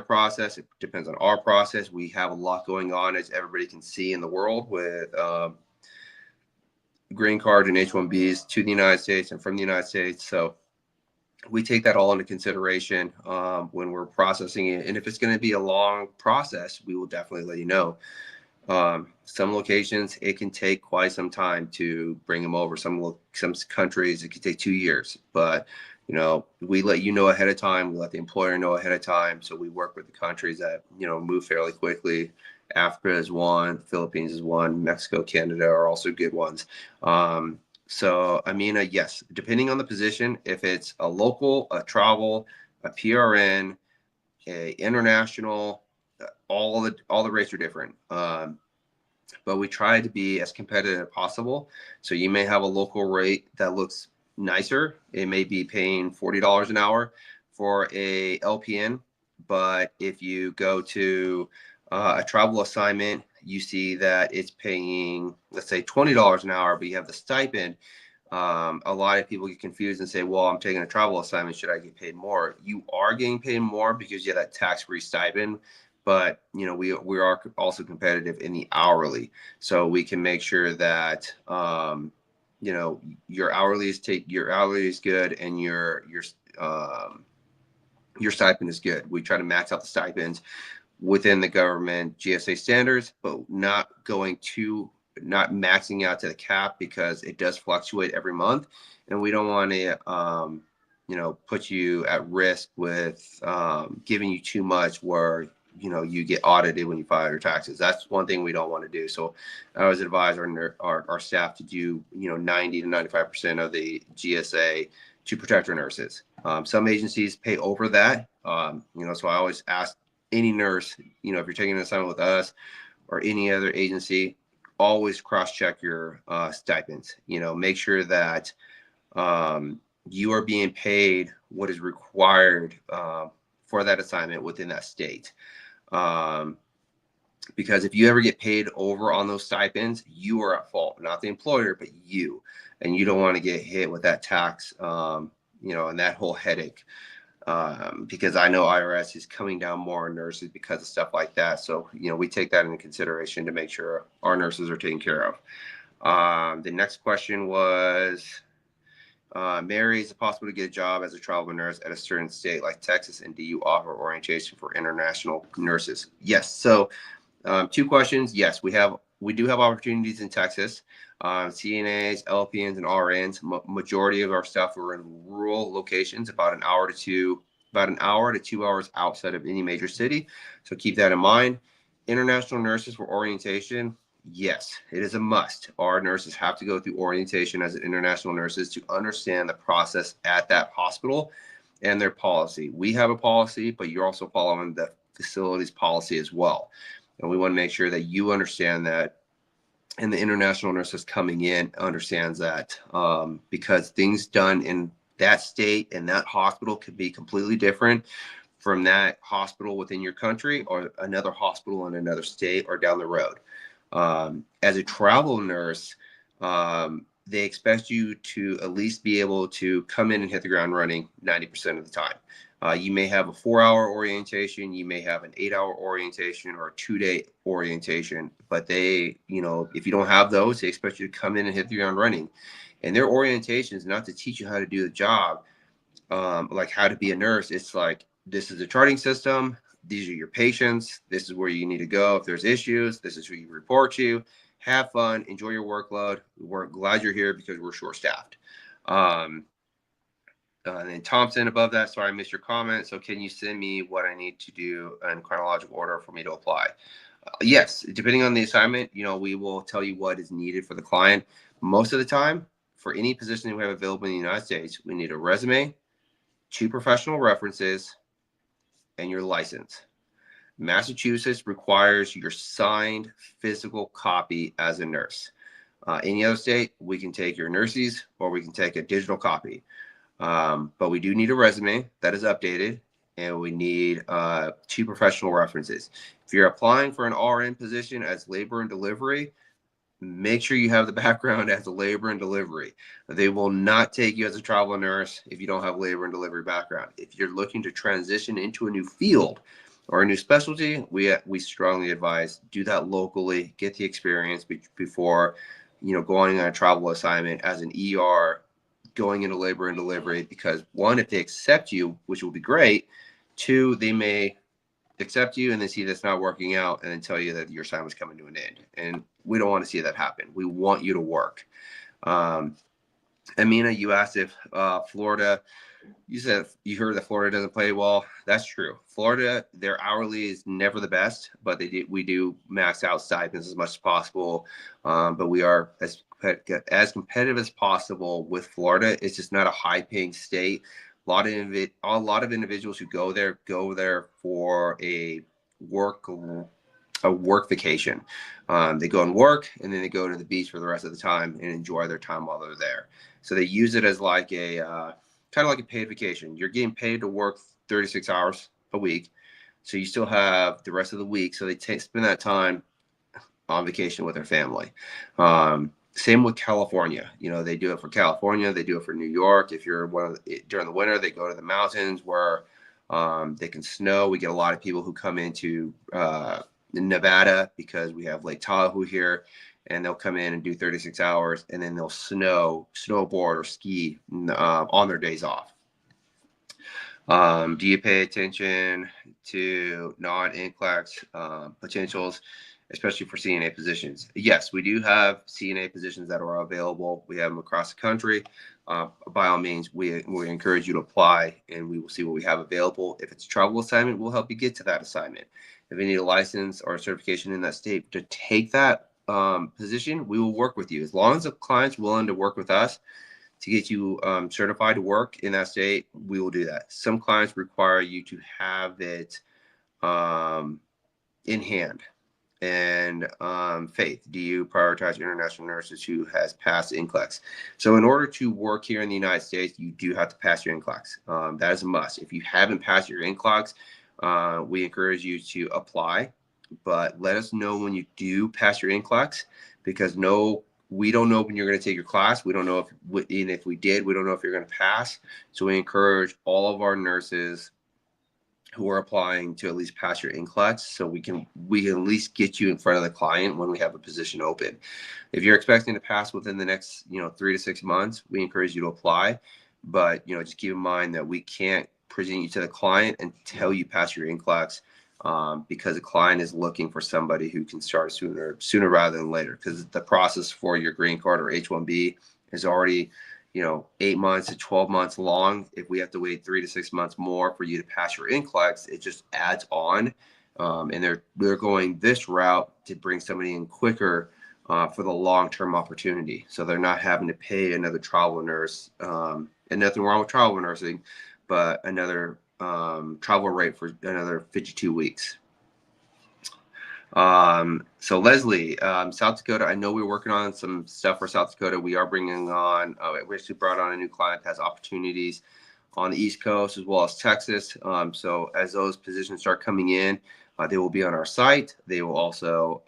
process. It depends on our process. We have a lot going on, as everybody can see, in the world with green card and H-1Bs to the United States and from the United States. So we take that all into consideration when we're processing it. And if it's going to be a long process, we will definitely let you know. Some locations, it can take quite some time to bring them over. Some countries, it could take 2 years. But We let you know ahead of time. We let the employer know ahead of time. So we work with the countries that, move fairly quickly. Africa is one, Philippines is one, Mexico, Canada are also good ones. So, Amina, yes, depending on the position, if it's a local, a travel, a PRN, a international, all the rates are different. But we try to be as competitive as possible. So you may have a local rate that looks nicer. It may be paying $40 an hour for a LPN, but if you go to a travel assignment, you see that it's paying, let's say, $20 an hour, but you have the stipend. A lot of people get confused and say, well, I'm taking a travel assignment. Should I get paid more? You are getting paid more because you have that tax-free stipend. But, we are also competitive in the hourly. So we can make sure that, your hourly is good and your stipend is good. We try to max out the stipends within the government GSA standards, but not maxing out to the cap, because it does fluctuate every month, and we don't want to put you at risk with giving you too much where you get audited when you file your taxes. That's one thing we don't want to do. So I always advise our staff to do 90 to 95% of the GSA to protect our nurses. Some agencies pay over that. So I always ask any nurse, if you're taking an assignment with us or any other agency, always cross-check your stipends. Make sure that you are being paid what is required for that assignment within that state. Because if you ever get paid over on those stipends, you are at fault, not the employer, but you. And you don't want to get hit with that tax, and that whole headache. Because I know IRS is coming down more on nurses because of stuff like that. So, we take that into consideration to make sure our nurses are taken care of. The next question was, Mary, is it possible to get a job as a travel nurse at a certain state like Texas? And do you offer orientation for international nurses? Yes. So 2 questions. Yes, we do have opportunities in Texas. CNAs, LPNs, and RNs. Majority of our staff are in rural locations, about an hour to 2 hours outside of any major city. So keep that in mind. International nurses for orientation. Yes, it is a must. Our nurses have to go through orientation as international nurses to understand the process at that hospital and their policy. We have a policy, but you're also following the facility's policy as well. And we want to make sure that you understand that, and the international nurses coming in understands that, because things done in that state and that hospital could be completely different from that hospital within your country or another hospital in another state or down the road. As a travel nurse, they expect you to at least be able to come in and hit the ground running 90% of the time. You may have a 4-hour orientation, you may have an 8-hour orientation or a 2-day orientation, but they, if you don't have those, they expect you to come in and hit the ground running. And their orientation is not to teach you how to do the job, like how to be a nurse. It's like, this is a charting system. These are your patients. This is where you need to go. If there's issues, this is who you report to. Have fun, enjoy your workload. We're glad you're here because we're short-staffed. And then Thompson above that, sorry, I missed your comment. So can you send me what I need to do in chronological order for me to apply? Yes, depending on the assignment, we will tell you what is needed for the client. Most of the time, for any position that we have available in the United States, we need a resume, 2 professional references, and your license. Massachusetts requires your signed physical copy as a nurse. Any other state, we can take your nurses or we can take a digital copy. But we do need a resume that is updated, and we need 2 professional references. If you're applying for an RN position as labor and delivery, make sure you have the background as a labor and delivery. They will not take you as a travel nurse if you don't have labor and delivery background. If you're looking to transition into a new field or a new specialty, we strongly advise do that locally, get the experience before going on a travel assignment as an ER, going into labor and delivery, because 1, if they accept you, which will be great, 2, they may accept you and then see that's not working out and then tell you that your assignment's coming to an end. And we don't want to see that happen. We want you to work. Amina, you asked if Florida. You said you heard that Florida doesn't play well. That's true. Florida, their hourly is never the best, but we do max out stipends as much as possible. But we are as competitive as possible with Florida. It's just not a high paying state. A lot of individuals who go there for work a work vacation. They go and work, and then they go to the beach for the rest of the time and enjoy their time while they're there. So they use it as like a kind of like a paid vacation. You're getting paid to work 36 hours a week, so you still have the rest of the week. So they spend that time on vacation with their family. Same with California. You know, they do it for California. They do it for New York. If you're during the winter, they go to the mountains where they can snow. We get a lot of people who come into Nevada because we have Lake Tahoe here, and they'll come in and do 36 hours, and then they'll snowboard or ski on their days off. Do you pay attention to non-NCLEX potentials, especially for CNA positions? Yes, we do have CNA positions that are available. We have them across the country. By all means, we encourage you to apply, and we will see what we have available. If it's a travel assignment, we'll help you get to that assignment. If you need a license or a certification in that state to take that position, we will work with you. As long as the client's willing to work with us to get you certified to work in that state, we will do that. Some clients require you to have it in hand. And Faith, do you prioritize international nurses who has passed NCLEX? So in order to work here in the United States, you do have to pass your NCLEX. That is a must. If you haven't passed your NCLEX, we encourage you to apply, but let us know when you do pass your NCLEX, because we don't know when you're going to take your class. We don't know if we did, we don't know if you're going to pass. So we encourage all of our nurses who are applying to at least pass your NCLEX, so we can at least get you in front of the client when we have a position open. If you're expecting to pass within the next 3 to 6 months, we encourage you to apply. But just keep in mind that we can't present you to the client until you pass your NCLEX, because the client is looking for somebody who can start sooner rather than later, because the process for your green card or H-1B is already 8 months to 12 months long. If we have to wait 3 to 6 months more for you to pass your NCLEX, it just adds on. And they're going this route to bring somebody in quicker for the long-term opportunity. So they're not having to pay another travel nurse, and nothing wrong with travel nursing, but another travel rate for another 52 weeks. So Leslie, South Dakota, I know we're working on some stuff for South Dakota. We are bringing on, we actually brought on a new client that has opportunities on the East Coast as well as Texas. So as those positions start coming in, they will be on our site. They will also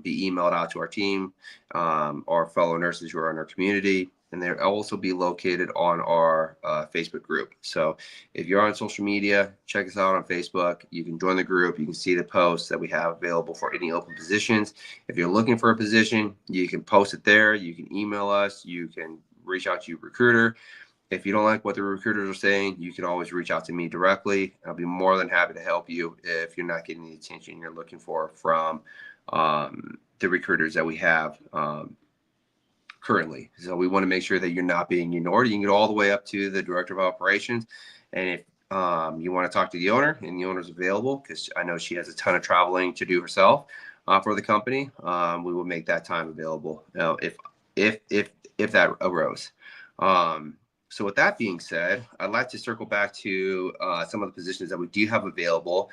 be emailed out to our team, our fellow nurses who are in our community, and they'll also be located on our Facebook group. So if you're on social media, check us out on Facebook. You can join the group. You can see the posts that we have available for any open positions. If you're looking for a position, you can post it there. You can email us. You can reach out to your recruiter. If you don't like what the recruiters are saying, you can always reach out to me directly. I'll be more than happy to help you if you're not getting the attention you're looking for from the recruiters that we have currently. So we want to make sure that you're not being ignored. You can get all the way up to the director of operations. And if you want to talk to the owner and the owner's available, because I know she has a ton of traveling to do herself for the company, we will make that time available if that arose. So with that being said, I'd like to circle back to some of the positions that we do have available.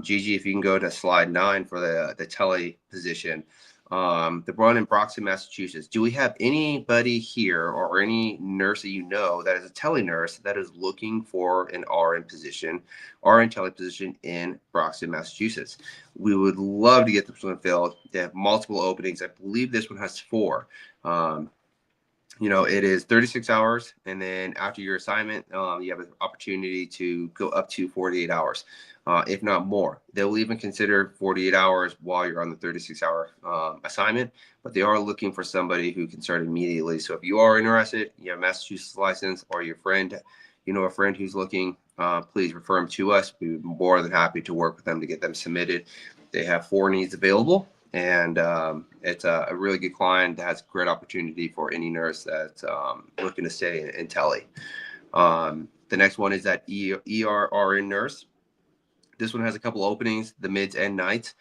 Gigi, if you can go to slide 9 for the tele position. The one in Broxton, Massachusetts. Do we have anybody here or any nurse that you know that is a tele nurse that is looking for an RN position, RN tele position in Broxton, Massachusetts? We would love to get this one filled. They have multiple openings. I believe this one has 4. It is 36 hours, and then after your assignment, you have an opportunity to go up to 48 hours, if not more. They'll even consider 48 hours while you're on the 36-hour assignment, but they are looking for somebody who can start immediately. So if you are interested, you have a Massachusetts license, or your friend, a friend who's looking, please refer them to us. We'd be more than happy to work with them to get them submitted. They have 4 needs available, And it's a really good client that has great opportunity for any nurse that's looking to stay in tele. The next one is that ERRN nurse. This one has a couple openings, the mids and nights.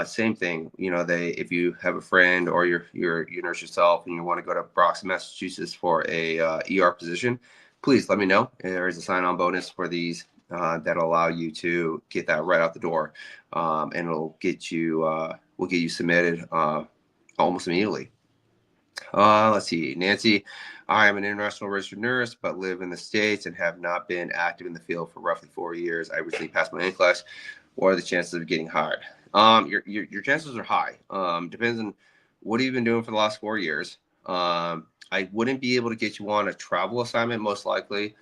Same thing, you know, they if you have a friend or you nurse yourself and you want to go to Broxton, Massachusetts for a ER position, please let me know. There is a sign-on bonus for these that'll allow you to get that right out the door, and it'll get you will get you submitted almost immediately. Let's see, Nancy. I am an international registered nurse, but live in the States and have not been active in the field for roughly 4 years. I recently passed my NCLEX. What are the chances of getting hired? Your chances are high. Depends on what have you been doing for the last 4 years. I wouldn't be able to get you on a travel assignment, most likely.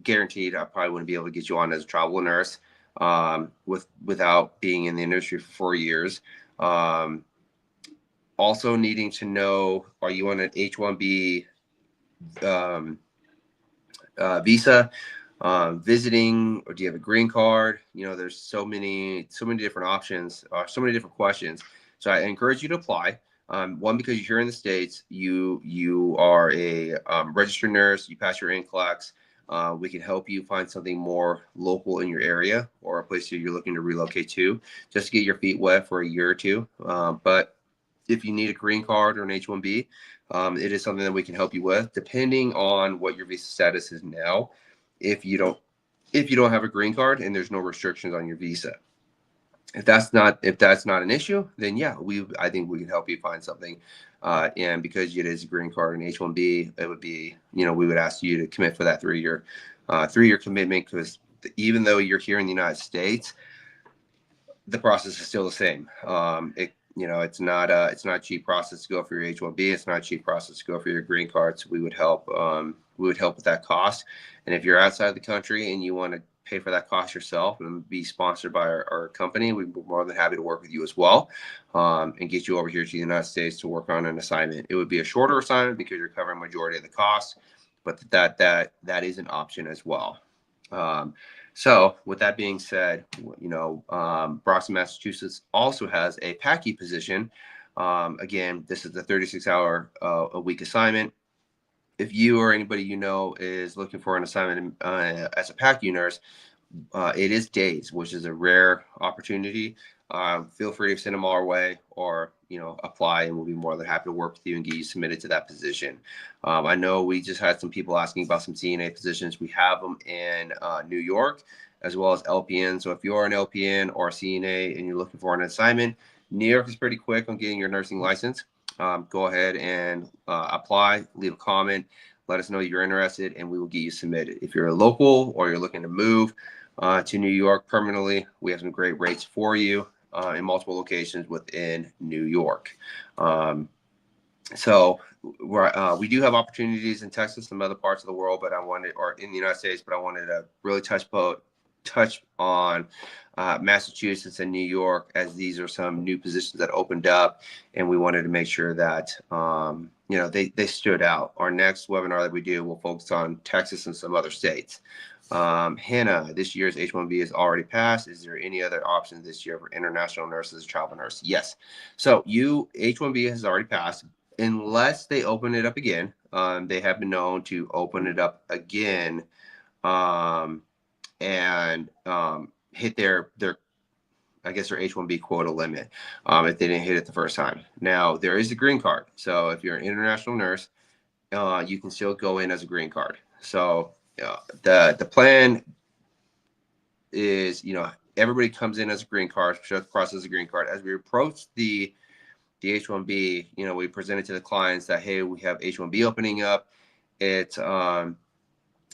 Guaranteed, I probably wouldn't be able to get you on as a travel nurse without being in the industry for 4 years. Also needing to know, are you on an H-1B visa, visiting, or do you have a green card? You know, there's so many different options, so many different questions. So I encourage you to apply. One, because you're here in the States, you are a registered nurse, you pass your NCLEX. We can help you find something more local in your area or a place that you're looking to relocate to, just to get your feet wet for a year or two. But if you need a green card or an H-1B, it is something that we can help you with, depending on what your visa status is now. If you don't have a green card and there's no restrictions on your visa, if that's not an issue, then yeah, I think we can help you find something. And because it is a green card and H-1B, it would be, you know, we would ask you to commit for that 3 year commitment, because even though you're here in the United States, the process is still the same. It's not a cheap process to go for your H-1B. It's not a cheap process to go for your green card. So we would help with that cost. And if you're outside the country and you want to pay for that cost yourself and be sponsored by our company, we're more than happy to work with you as well, and get you over here to the United States to work on an assignment. It would be a shorter assignment because you're covering majority of the costs, but that is an option as well. So with that being said, you know, Broxton, Massachusetts also has a PACU position. Again, this is the 36-hour a week assignment. If you or anybody you know is looking for an assignment as a PACU nurse, it is days, which is a rare opportunity. Feel free to send them our way, or, you know, apply, and we'll be more than happy to work with you and get you submitted to that position. I know we just had some people asking about some CNA positions. We have them in New York, as well as LPN. So if you're an LPN or a CNA and you're looking for an assignment, New York is pretty quick on getting your nursing license. Go ahead and apply, leave a comment, let us know you're interested, and we will get you submitted. If you're a local or you're looking to move to New York permanently, we have some great rates for you in multiple locations within New York. So we do have opportunities in Texas and other parts of the world, or in the United States, but I wanted to really touch on Massachusetts and New York, as these are some new positions that opened up, and we wanted to make sure that they stood out. Our next webinar that we do will focus on Texas and some other states. Hannah, this year's H-1B is already passed. Is there any other options this year for international nurses, travel nurse? Yes. So H-1B has already passed, unless they open it up again. They have been known to open it up again and hit their H-1B quota limit if they didn't hit it the first time. Now, there is a green card. So if you're an international nurse, you can still go in as a green card. So the plan is, everybody comes in as a green card, shows the process as a green card. As we approach the H-1B, we presented to the clients that, hey, we have H-1B opening up.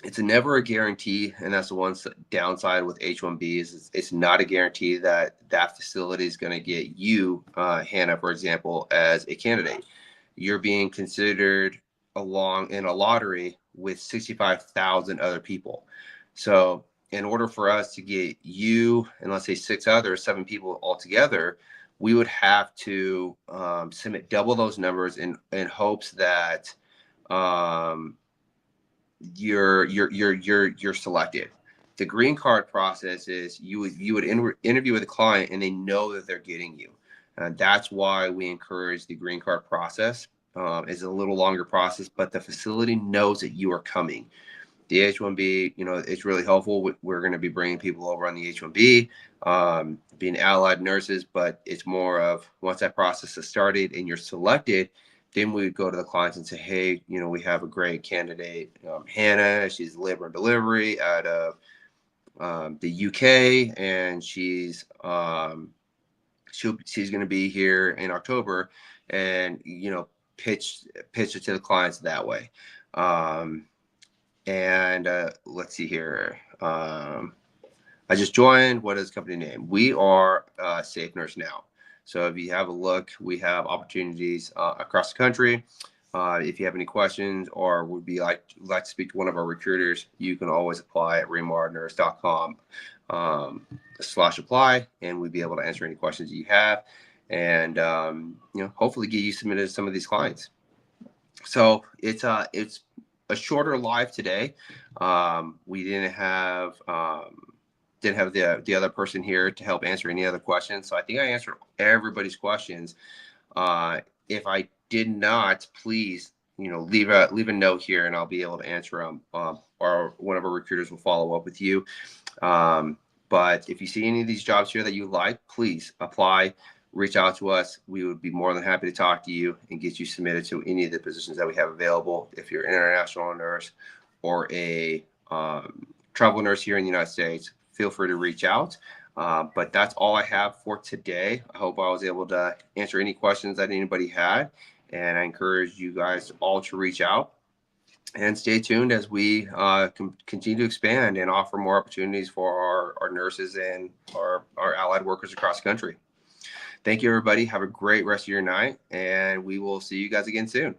It's never a guarantee, and that's the one downside with H-1B is it's not a guarantee that facility is going to get you, Hannah, for example, as a candidate. You're being considered along in a lottery with 65,000 other people. So in order for us to get you and let's say 7 people altogether, we would have to submit double those numbers in hopes that you're selected. The green card process is you would interview with a client and they know that they're getting you. And that's why we encourage the green card process. It's a little longer process, but the facility knows that you are coming. The H-1B, it's really helpful. We're going to be bringing people over on the H-1B, being allied nurses, but it's more of once that process is started and you're selected, then we would go to the clients and say, hey, we have a great candidate, Hannah. She's labor and delivery out of the UK, and she's going to be here in October, and pitch it to the clients that way. And let's see here. I just joined. What is the company name? We are Safe Nurse Now. So if you have a look, we have opportunities across the country. If you have any questions or would be like to speak to one of our recruiters, you can always apply at remarnurse.com /apply, and we'd be able to answer any questions you have, and hopefully get you submitted to some of these clients. So it's a shorter live today. We didn't have the other person here to help answer any other questions. So I think I answered everybody's questions. If I did not, please, leave a note here, and I'll be able to answer them. Or one of our recruiters will follow up with you. But if you see any of these jobs here that you like, please apply. Reach out to us. We would be more than happy to talk to you and get you submitted to any of the positions that we have available. If you're an international nurse or a travel nurse here in the United States, feel free to reach out. But that's all I have for today. I hope I was able to answer any questions that anybody had. And I encourage you guys all to reach out and stay tuned as we continue to expand and offer more opportunities for our nurses and our allied workers across the country. Thank you, everybody. Have a great rest of your night, and we will see you guys again soon.